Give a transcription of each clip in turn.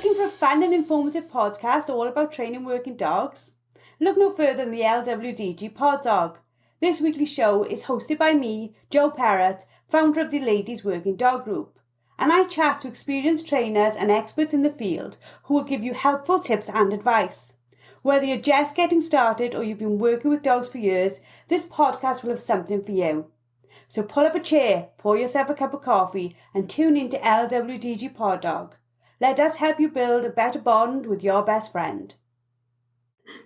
Looking for a fun and informative podcast all about training working dogs? Look no further than the LWDG Pod Dog. This weekly show is hosted by me, Jo Perrott, founder of the Ladies Working Dog Group, and I chat to experienced trainers and experts in the field who will give you helpful tips and advice. Whether you're just getting started or you've been working with dogs for years, this podcast will have something for you. So pull up a chair, pour yourself a cup of coffee and tune in to LWDG Pod Dog. Let us help you build a better bond with your best friend.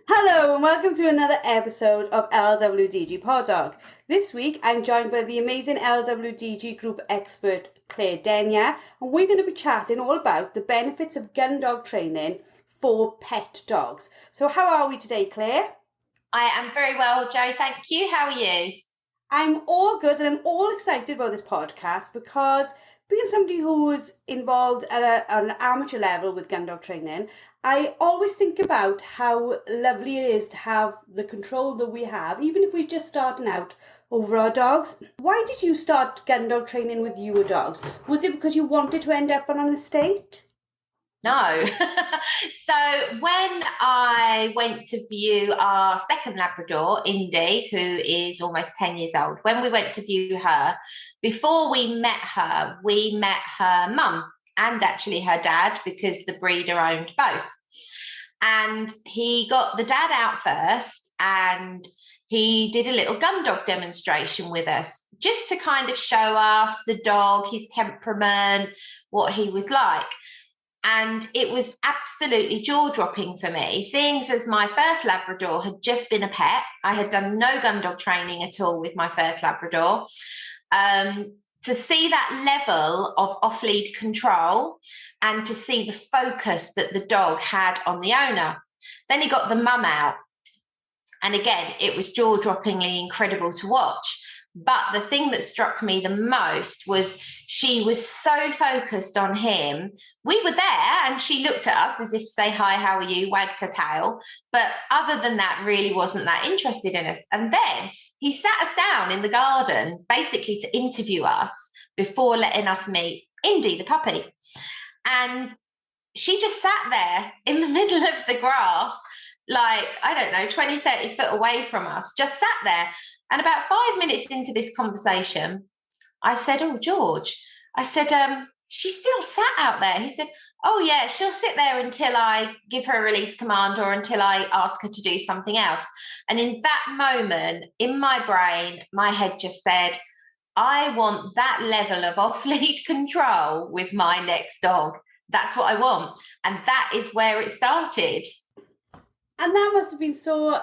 Hello and welcome to another episode of LWDG Pod Dog. This week I'm joined by the amazing LWDG group expert Claire Denya, and we're going to be chatting all about the benefits of Gundog training for pet dogs. So how are we today, Claire? I am very well, Jo, thank you. How are you? I'm all good and I'm all excited about this podcast because being somebody who's involved at an amateur level with Gundog training, I always think about how lovely it is to have the control that we have, even if we're just starting out over our dogs. Why did you start Gundog training with your dogs? Was it because you wanted to end up on an estate? No. So when I went to view our second Labrador, Indy, who is almost 10 years old, when we went to view her, before we met her mum and actually her dad, because the breeder owned both. And he got the dad out first and he did a little Gundog demonstration with us, just to kind of show us the dog, his temperament, what he was like. And it was absolutely jaw-dropping for me, seeing as my first Labrador had just been a pet. I had done no Gundog training at all with my first Labrador. To see that level of off-lead control and to see the focus that the dog had on the owner. Then he got the mum out. And again, it was jaw-droppingly incredible to watch. But the thing that struck me the most was she was so focused on him. We were there and she looked at us as if to say, hi, how are you? Wagged her tail. But other than that, really wasn't that interested in us. And then he sat us down in the garden, basically to interview us before letting us meet Indy, the puppy. And she just sat there in the middle of the grass, like, I don't know, 20, 30 foot away from us, just sat there. And about 5 minutes into this conversation, I said, oh, George, I said, she's still sat out there. He said, oh, yeah, she'll sit there until I give her a release command or until I ask her to do something else. And in that moment, in my brain, my head just said, I want that level of off-lead control with my next dog. That's what I want. And that is where it started. And that must have been so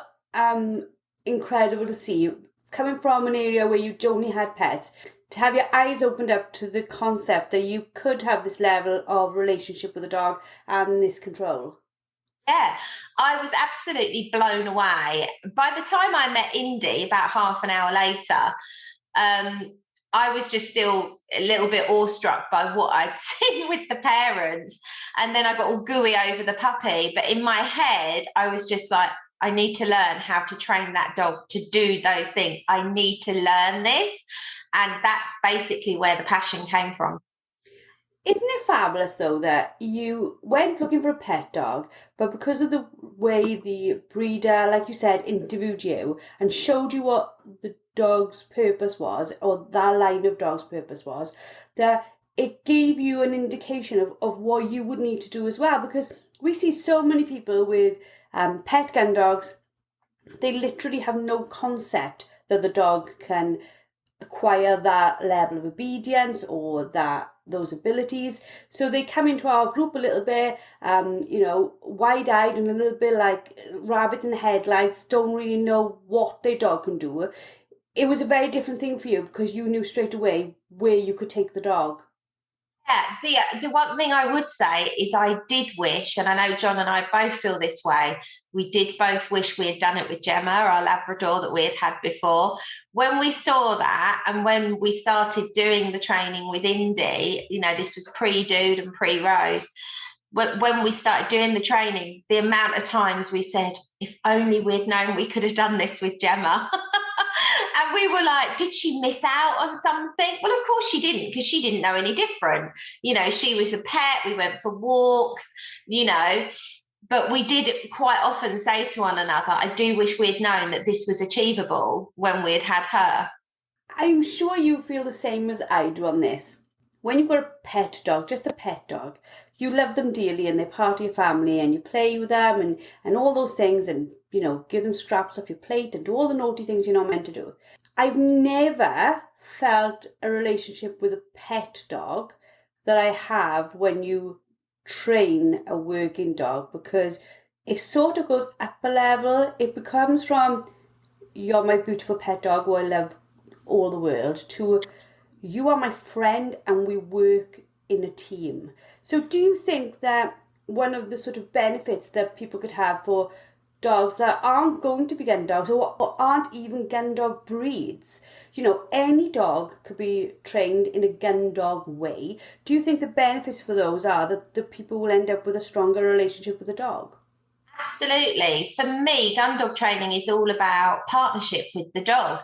incredible to see, coming from an area where you only had pets, to have your eyes opened up to the concept that you could have this level of relationship with a dog and this control. Yeah, I was absolutely blown away. By the time I met Indy, about half an hour later, I was just still a little bit awestruck by what I'd seen with the parents. And then I got all gooey over the puppy. But in my head, I was just like, I need to learn how to train that dog to do those things. I need to learn this. And that's basically where the passion came from. Isn't it fabulous, though, that you went looking for a pet dog, but because of the way the breeder, like you said, interviewed you and showed you what the dog's purpose was, or that line of dog's purpose was, that it gave you an indication of what you would need to do as well? Because we see so many people with pet gun dogs, they literally have no concept that the dog can acquire that level of obedience or those abilities. So they come into our group a little bit, wide-eyed and a little bit like rabbit in the headlights, don't really know what their dog can do. It was a very different thing for you because you knew straight away where you could take the dog. Yeah, the one thing I would say is I did wish, and I know John and I both feel this way, we did both wish we had done it with Gemma, our Labrador that we had before. When we saw that and when we started doing the training with Indy, this was pre-Dude and pre-Rose, when we started doing the training, the amount of times we said, if only we'd known we could have done this with Gemma. And we were like, did she miss out on something? Well, of course she didn't, because she didn't know any different. She was a pet. We went for walks, but we did quite often say to one another, I do wish we'd known that this was achievable when we'd had her. I'm sure you feel the same as I do on this. When you've got a pet dog, just a pet dog, you love them dearly and they're part of your family and you play with them and all those things and, give them scraps off your plate and do all the naughty things you're not meant to do. I've never felt a relationship with a pet dog that I have when you train a working dog, because it sort of goes up a level. It becomes from, you're my beautiful pet dog who I love all the world, to you are my friend and we work in a team. So do you think that one of the sort of benefits that people could have for dogs that aren't going to be gun dogs or aren't even gun dog breeds, any dog could be trained in a gun dog way? Do you think the benefits for those are that the people will end up with a stronger relationship with the dog? Absolutely. For me, gun dog training is all about partnership with the dog.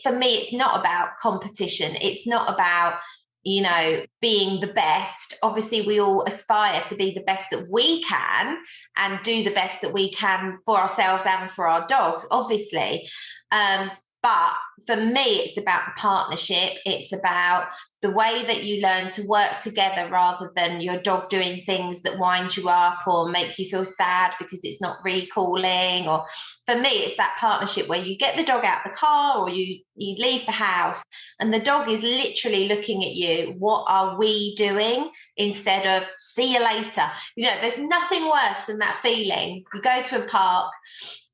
For me, it's not about competition. It's not about, being the best. Obviously, we all aspire to be the best that we can and do the best that we can for ourselves and for our dogs, obviously. But for me, it's about the partnership. It's about the way that you learn to work together rather than your dog doing things that wind you up or make you feel sad because it's not recalling. Or for me, it's that partnership where you get the dog out the car or you leave the house and the dog is literally looking at you. What are we doing? Instead of see you later. There's nothing worse than that feeling. You go to a park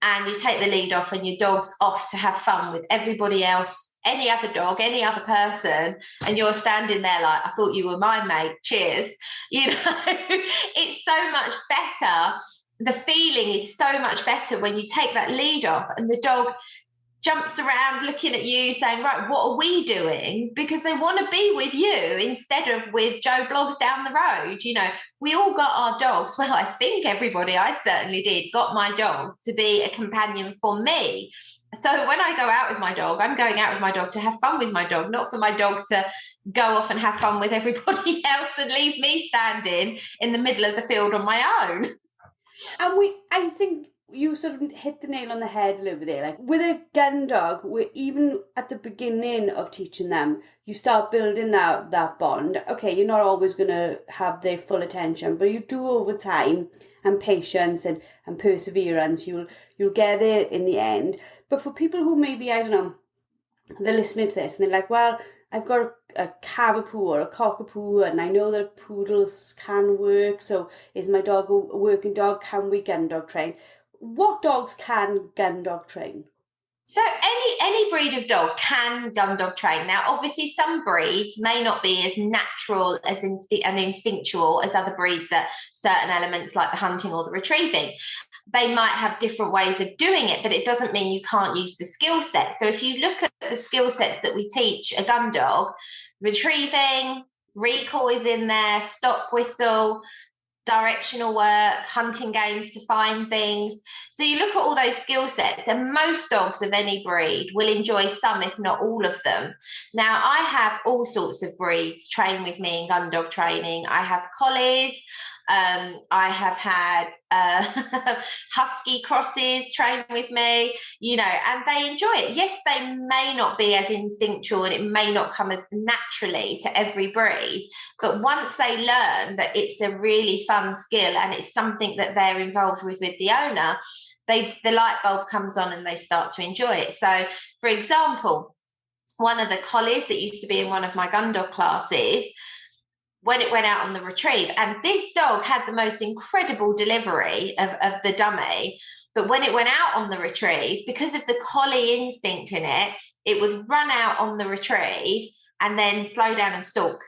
and you take the lead off and your dog's off to have fun with everybody else, any other dog, any other person, and you're standing there like, I thought you were my mate, cheers. It's so much better. The feeling is so much better when you take that lead off and the dog jumps around looking at you saying, right, what are we doing? Because they want to be with you instead of with Joe Bloggs down the road. We all got our dogs. Well, I think everybody, I certainly did, got my dog to be a companion for me. So when I go out with my dog, I'm going out with my dog to have fun with my dog, not for my dog to go off and have fun with everybody else and leave me standing in the middle of the field on my own. And I think you sort of hit the nail on the head a little bit there. Like with a gun dog, even at the beginning of teaching them, you start building that bond. Okay, you're not always going to have their full attention, but you do over time, and patience and perseverance, you'll get there in the end. But for people who maybe, I don't know, they're listening to this and they're like, well, I've got a Cavapoo or a Cockapoo and I know that poodles can work, so is my dog a working dog? Can we gun dog train? What dogs can gun dog train? So any breed of dog can gun dog train. Now, obviously, some breeds may not be as natural and instinctual as other breeds at certain elements like the hunting or the retrieving. They might have different ways of doing it, but it doesn't mean you can't use the skill sets. So if you look at the skill sets that we teach a gun dog, retrieving, recall is in there, stop whistle, directional work, hunting games to find things. So you look at all those skill sets, and most dogs of any breed will enjoy some, if not all of them. Now, I have all sorts of breeds train with me in gun dog training. I have collies. I have had husky crosses train with me, and they enjoy it. Yes, they may not be as instinctual and it may not come as naturally to every breed, but once they learn that it's a really fun skill and it's something that they're involved with the owner, the light bulb comes on and they start to enjoy it. So, for example, one of the collies that used to be in one of my gun dog classes, when it went out on the retrieve, and this dog had the most incredible delivery of the dummy, but when it went out on the retrieve, because of the collie instinct in it, it would run out on the retrieve and then slow down and stalk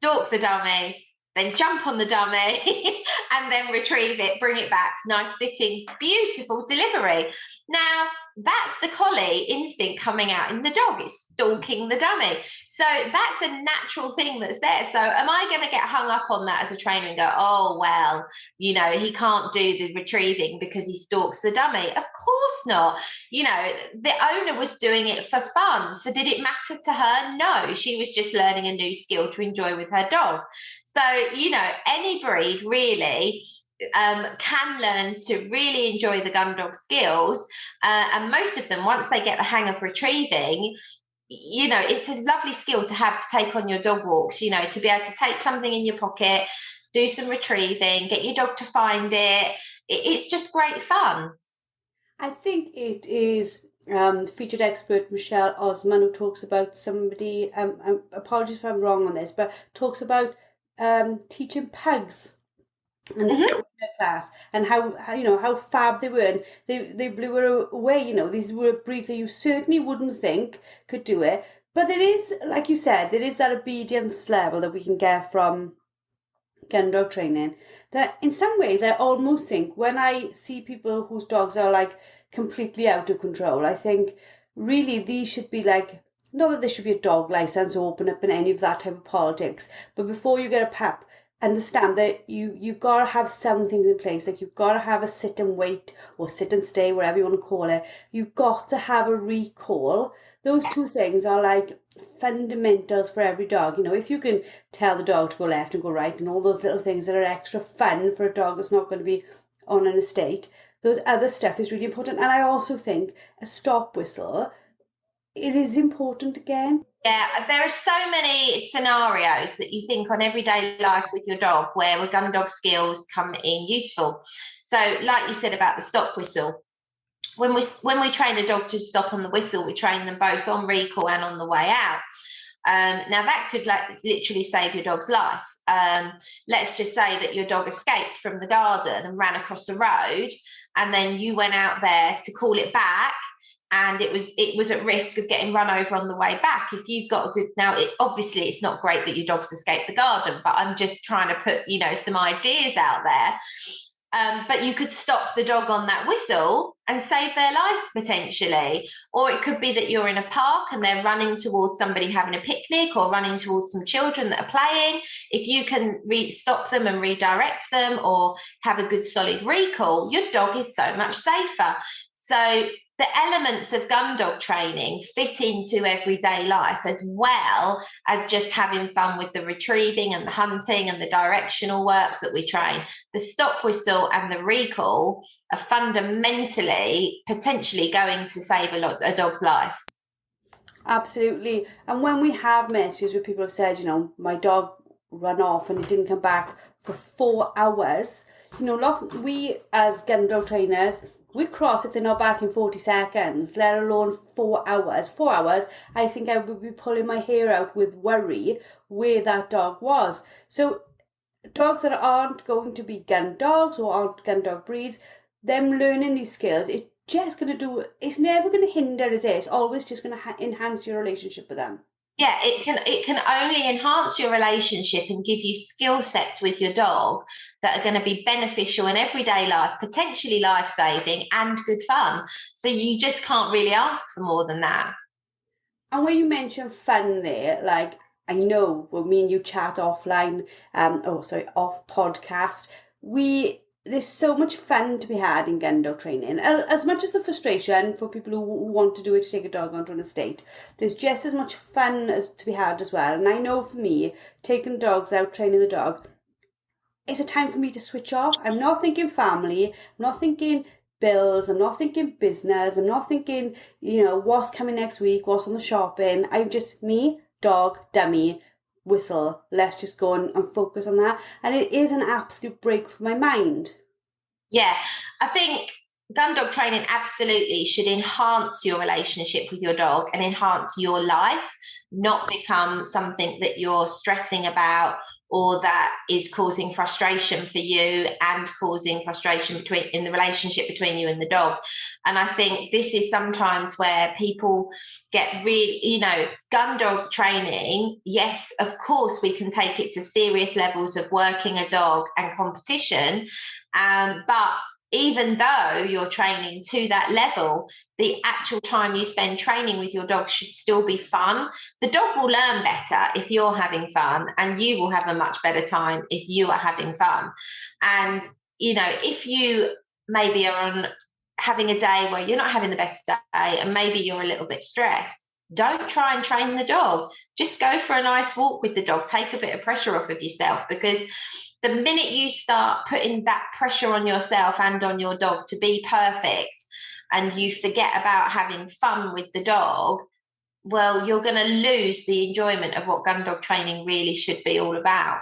the dummy, then jump on the dummy and then retrieve it, bring it back. Nice sitting, beautiful delivery. Now, that's the collie instinct coming out in the dog. It's stalking the dummy. So that's a natural thing that's there. So am I going to get hung up on that as a trainer and go, oh, well, you know, he can't do the retrieving because he stalks the dummy? Of course not. You know, the owner was doing it for fun. So did it matter to her? No, she was just learning a new skill to enjoy with her dog. So, you know, any breed really can learn to really enjoy the gun dog skills. And most of them, once they get the hang of retrieving, you know, it's a lovely skill to have to take on your dog walks, you know, to be able to take something in your pocket, do some retrieving, get your dog to find it. It's just great fun. I think it is featured expert Michelle Osman who talks about somebody, apologies if I'm wrong on this, but talks about teaching pugs and class, and how you know how fab they were, and they blew her away. You know, these were breeds that you certainly wouldn't think could do it, but there is, like you said, there is that obedience level that we can get from gun dog training, that in some ways I almost think when I see people whose dogs are like completely out of control, I think really these should be like, not that there should be a dog license or open up in any of that type of politics, but before you get a pup, understand that you've got to have some things in place. Like you've got to have a sit and wait or sit and stay, whatever you want to call it. You've got to have a recall. Those two things are like fundamentals for every dog. You know, if you can tell the dog to go left and go right and all those little things that are extra fun for a dog that's not going to be on an estate, those other stuff is really important. And I also think a stop whistle, it is important again. Yeah, there are so many scenarios that you think on everyday life with your dog where gun dog skills come in useful. So like you said about the stop whistle, when we train a dog to stop on the whistle, we train them both on recall and on the way out. Now that could like literally save your dog's life. Let's just say that your dog escaped from the garden and ran across the road, and then you went out there to call it back, and it was at risk of getting run over on the way back. If you've got a good, now it's obviously it's not great that your dog's escaped the garden, but I'm just trying to put, you know, some ideas out there. But you could stop the dog on that whistle and save their life potentially. Or it could be that you're in a park and they're running towards somebody having a picnic or running towards some children that are playing. If you can stop them and redirect them or have a good solid recall, your dog is so much safer. So the elements of gun dog training fit into everyday life as well as just having fun with the retrieving and the hunting and the directional work that we train. The stop whistle and the recall are fundamentally potentially going to save a dog's life. Absolutely. And when we have messages where people have said, you know, my dog ran off and it didn't come back for 4 hours, you know, we as gun dog trainers, we cross if they're not back in 40 seconds, let alone 4 hours. 4 hours, I think I would be pulling my hair out with worry where that dog was. So dogs that aren't going to be gun dogs or aren't gun dog breeds, them learning these skills, it's just going to do, it's never going to hinder, is it? It's always just going to enhance your relationship with them. Yeah, it can only enhance your relationship and give you skill sets with your dog that are going to be beneficial in everyday life, potentially life-saving and good fun. So you just can't really ask for more than that. And when you mention fun there, like I know when me and you chat offline, off podcast, there's so much fun to be had in gun dog training. As much as the frustration for people who want to do it to take a dog onto an estate, there's just as much fun as to be had as well. And I know for me, taking dogs out, training the dog, it's a time for me to switch off. I'm not thinking family, I'm not thinking bills, I'm not thinking business, I'm not thinking, you know, what's coming next week, what's on the shopping. I'm just me, dog, dummy, whistle, let's just go and focus on that. And it is an absolute break for my mind. Yeah, I think gun dog training absolutely should enhance your relationship with your dog and enhance your life, not become something that you're stressing about or that is causing frustration for you and causing frustration in the relationship between you and the dog. And I think this is sometimes where people get really, you know, gun dog training, yes, of course, we can take it to serious levels of working a dog and competition, but even though you're training to that level, the actual time you spend training with your dog should still be fun. The dog will learn better if you're having fun, and you will have a much better time if you are having fun. And, if you maybe are having a day where you're not having the best day and maybe you're a little bit stressed, don't try and train the dog. Just go for a nice walk with the dog. Take a bit of pressure off of yourself, because the minute you start putting that pressure on yourself and on your dog to be perfect, and you forget about having fun with the dog, well, you're going to lose the enjoyment of what gun dog training really should be all about.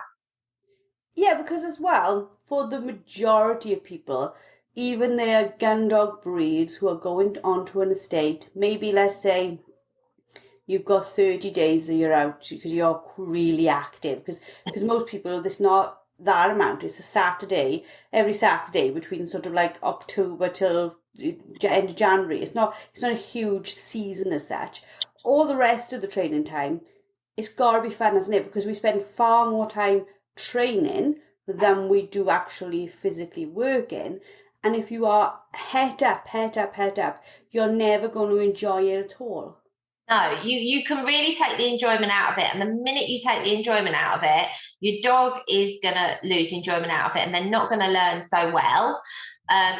Yeah, because as well, for the majority of people, even their gun dog breeds who are going onto an estate, maybe let's say you've got 30 days that you're out because you're really active, because most people, it's not that amount. It's a Saturday, every Saturday between sort of like October till end of January. It's not a huge season as such. All the rest of the training time, it's got to be fun, isn't it? Because we spend far more time training than we do actually physically working. And if you are het up, you're never going to enjoy it at all. No, you can really take the enjoyment out of it. And the minute you take the enjoyment out of it, your dog is going to lose enjoyment out of it, and they're not going to learn so well.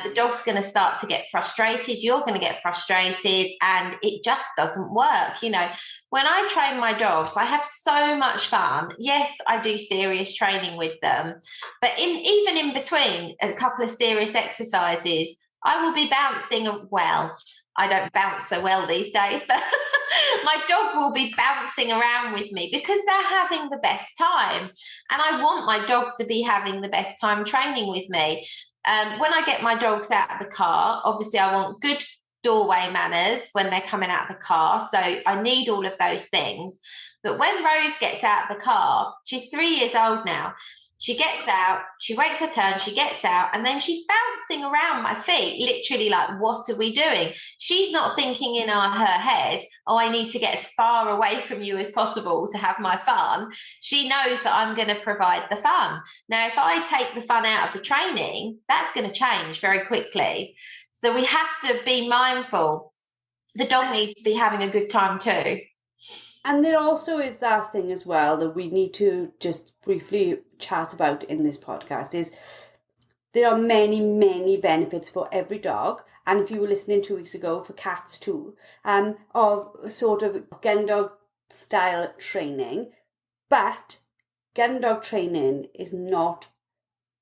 The dog's going to start to get frustrated. You're going to get frustrated, and it just doesn't work. When I train my dogs, I have so much fun. Yes, I do serious training with them, but even in between a couple of serious exercises, I will be bouncing. Well, I don't bounce so well these days, but my dog will be bouncing around with me because they're having the best time. And I want my dog to be having the best time training with me. When I get my dogs out of the car, obviously I want good doorway manners when they're coming out of the car. So I need all of those things. But when Rose gets out of the car, she's 3 years old now. She gets out, she waits her turn, she gets out, and then she's bouncing around my feet, literally like, what are we doing? She's not thinking in her head, oh, I need to get as far away from you as possible to have my fun. She knows that I'm going to provide the fun. Now, if I take the fun out of the training, that's going to change very quickly. So we have to be mindful. The dog needs to be having a good time too. And there also is that thing as well that we need to just briefly chat about in this podcast is there are many, many benefits for every dog. And if you were listening 2 weeks ago for cats too, of sort of gun dog style training. But gun dog training is not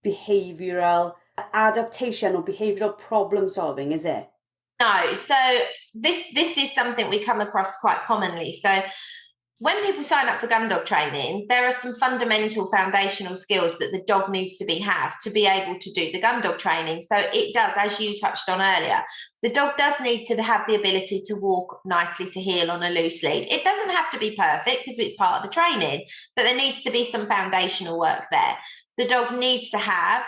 behavioural adaptation or behavioural problem solving, is it? No, so this is something we come across quite commonly. So when people sign up for gun dog training, there are some fundamental foundational skills that the dog needs to have to be able to do the gun dog training. So it does, as you touched on earlier, the dog does need to have the ability to walk nicely to heel on a loose lead. It doesn't have to be perfect because it's part of the training, but there needs to be some foundational work there. The dog needs to have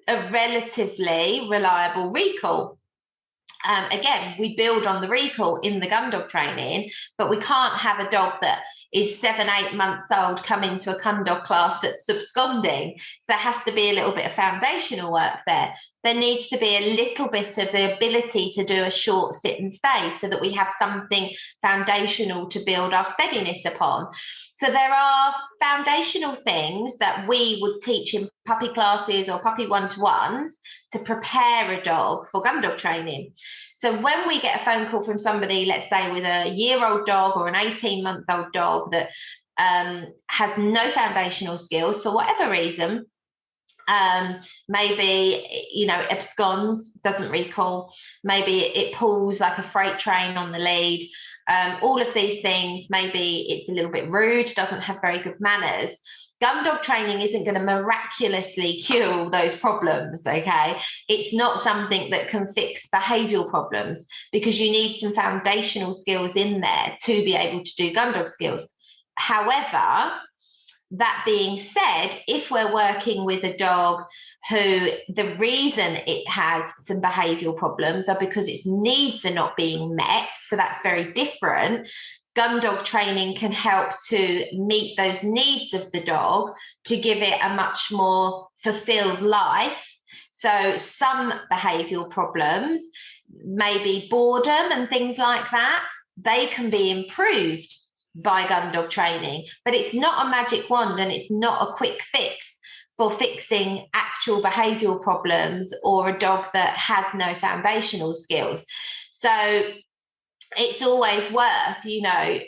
a relatively reliable recall. Again, we build on the recall in the gun dog training, but we can't have a dog that is 7-8 months old come into a gun dog class that's absconding. So there has to be a little bit of foundational work there. There needs to be a little bit of the ability to do a short sit and stay so that we have something foundational to build our steadiness upon. So there are foundational things that we would teach in puppy classes or puppy one-to-ones to prepare a dog for gun dog training. So when we get a phone call from somebody, let's say with a year-old dog or an 18-month-old dog that has no foundational skills for whatever reason, maybe, absconds, doesn't recall, maybe it pulls like a freight train on the lead, all of these things, maybe it's a little bit rude, doesn't have very good manners. Gun dog training isn't going to miraculously cure those problems, okay? It's not something that can fix behavioural problems because you need some foundational skills in there to be able to do gun dog skills. However, that being said, if we're working with a dog who the reason it has some behavioural problems are because its needs are not being met, so that's very different. Gun dog training can help to meet those needs of the dog to give it a much more fulfilled life. So some behavioural problems, maybe boredom and things like that, they can be improved by gun dog training, but it's not a magic wand and it's not a quick fix for fixing actual behavioural problems or a dog that has no foundational skills. So it's always worth,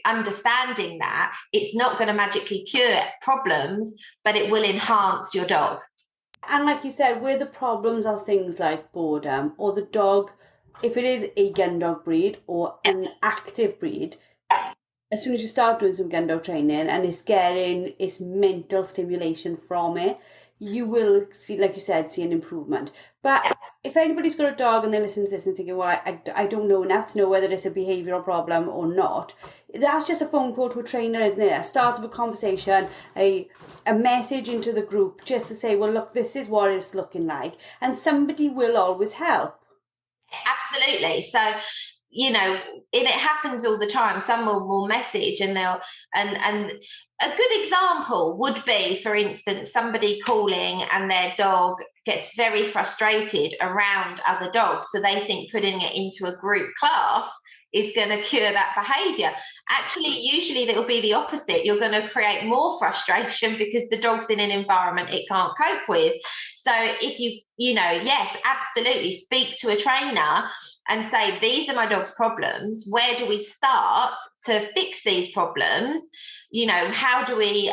understanding that it's not going to magically cure problems, but it will enhance your dog. And like you said, where the problems are things like boredom or the dog, if it is a gun dog breed or an active breed, as soon as you start doing some gun dog training and it's getting its mental stimulation from it, you will see, like you said, see an improvement. But if anybody's got a dog and they listen to this and thinking, well, I don't know enough to know whether it's a behavioural problem or not, that's just a phone call to a trainer, isn't it? A start of a conversation, a message into the group just to say, well, look, this is what it's looking like. And somebody will always help. Absolutely. So, it happens all the time. Someone will message and and a good example would be, for instance, somebody calling and their dog gets very frustrated around other dogs. So they think putting it into a group class is going to cure that behavior. Actually, usually it will be the opposite. You're going to create more frustration because the dog's in an environment it can't cope with. So if yes, absolutely speak to a trainer and say, these are my dog's problems. Where do we start to fix these problems? How do we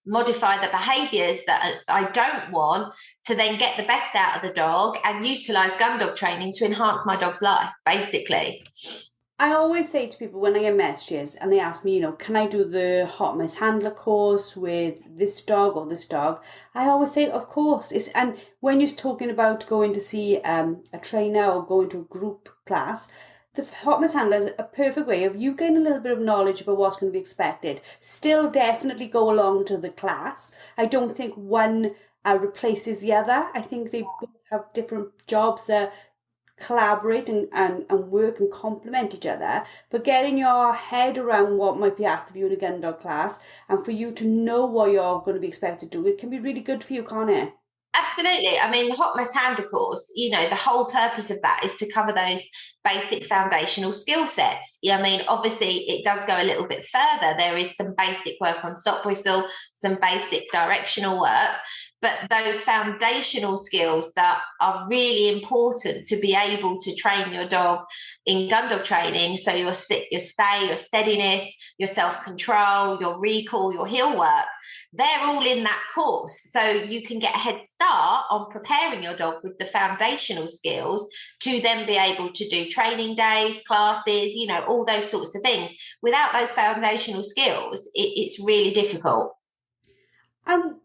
modify the behaviours that I don't want to then get the best out of the dog and utilise gun dog training to enhance my dog's life, basically. I always say to people when I get messages and they ask me, can I do the hot mishandler course with this dog or this dog? I always say, of course. And when you're talking about going to see a trainer or going to a group class, the hot mishandler is a perfect way of you getting a little bit of knowledge about what's going to be expected. Still definitely go along to the class. I don't think one replaces the other. I think they both have different jobs that collaborate and work and complement each other, but getting your head around what might be asked of you in a gun dog class and for you to know what you're going to be expected to do, it can be really good for you, can't it? Absolutely. I mean, the hot mishandler course, the whole purpose of that is to cover those basic foundational skill sets. I mean, obviously it does go a little bit further. There is some basic work on stop whistle, some basic directional work, but those foundational skills that are really important to be able to train your dog in gun dog training. So your stay, your steadiness, your self-control, your recall, your heel work, they're all in that course. So you can get a head start on preparing your dog with the foundational skills to then be able to do training days, classes, all those sorts of things. Without those foundational skills, it's really difficult.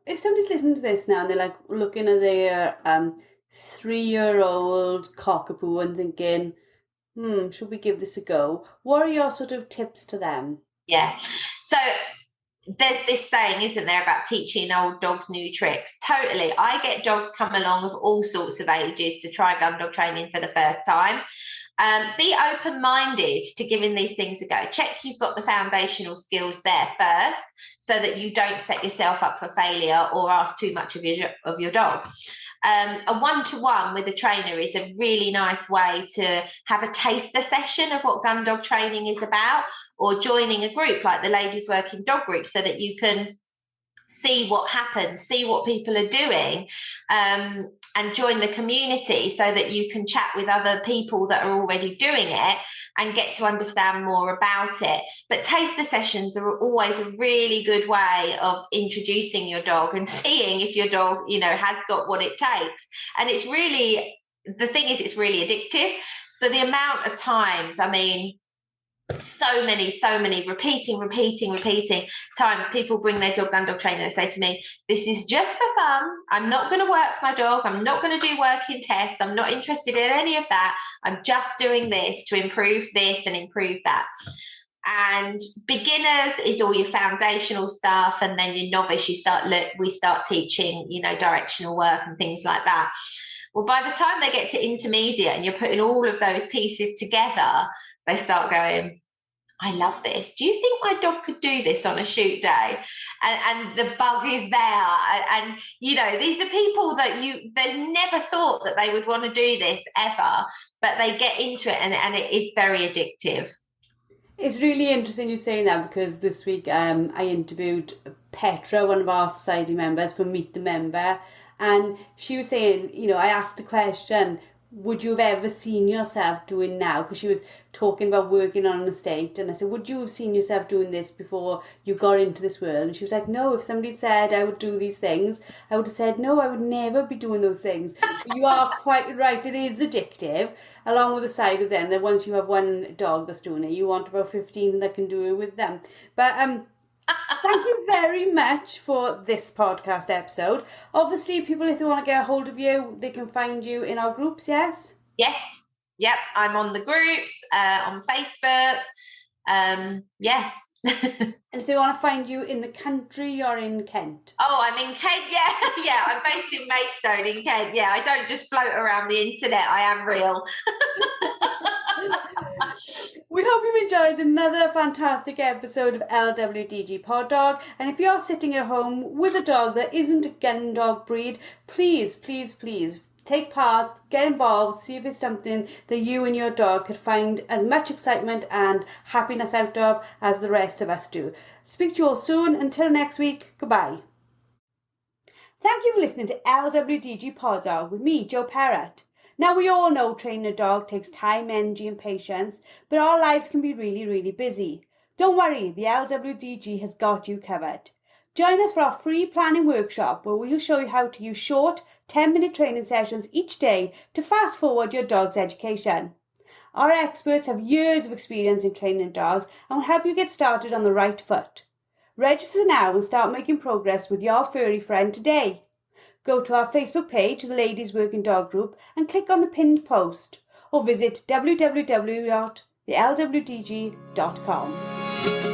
If somebody's listening to this now and they're like looking at their 3-year-old cockapoo and thinking, should we give this a go? What are your sort of tips to them? Yeah. So there's this saying, isn't there, about teaching old dogs new tricks? Totally. I get dogs come along of all sorts of ages to try gun dog training for the first time. Be open-minded to giving these things a go. Check you've got the foundational skills there first so that you don't set yourself up for failure or ask too much of your dog. A one-to-one with a trainer is a really nice way to have a taster session of what gun dog training is about, or joining a group like the Ladies Working Dog Group so that you can see what happens, see what people are doing, and join the community so that you can chat with other people that are already doing it and get to understand more about it. But taster sessions are always a really good way of introducing your dog and seeing if your dog, has got what it takes. And it's really, the thing is, it's really addictive. So the amount of times, so many repeating times people bring their dog gun dog trainer and say to me, this is just for fun. I'm not going to work my dog. I'm not going to do working tests. I'm not interested in any of that. I'm just doing this to improve this and improve that. And beginners is all your foundational stuff, and then your novice, we start teaching, directional work and things like that. Well, by the time they get to intermediate and you're putting all of those pieces together, they start going, I love this. Do you think my dog could do this on a shoot day? And the bug is there. And these are people that they never thought that they would want to do this ever, but they get into it and it is very addictive. It's really interesting you saying that, because this week I interviewed Petra, one of our society members, for Meet the Member, and she was saying, I asked the question, would you have ever seen yourself doing now? Because she was talking about working on an estate, and I said, would you have seen yourself doing this before you got into this world? And she was like, no, if somebody had said I would do these things, I would have said, no, I would never be doing those things. But you are quite right, it is addictive, along with the side of then that once you have one dog that's doing it, you want about 15 that can do it with them. But thank you very much for this podcast episode. Obviously, people, if they want to get a hold of you, they can find you in our groups, yes? Yes. Yep. I'm on the groups, on Facebook. Yeah. And if they want to find you in the country, you're in Kent. Oh, I'm in Kent, yeah. Yeah, I'm based in Maidstone in Kent. Yeah, I don't just float around the internet. I am real. We hope you enjoyed another fantastic episode of LWDG Pod Dog. And if you're sitting at home with a dog that isn't a Gundog breed, please, please, please take part, get involved, see if it's something that you and your dog could find as much excitement and happiness out of as the rest of us do. Speak to you all soon. Until next week, goodbye. Thank you for listening to LWDG Pod Dog with me, Jo Perrott. Now, we all know training a dog takes time, energy and patience, but our lives can be really, really busy. Don't worry, the LWDG has got you covered. Join us for our free planning workshop where we'll show you how to use short 10-minute training sessions each day to fast forward your dog's education. Our experts have years of experience in training dogs and will help you get started on the right foot. Register now and start making progress with your furry friend today. Go to our Facebook page, the Ladies Working Dog Group, and click on the pinned post, or visit www.thelwdg.com.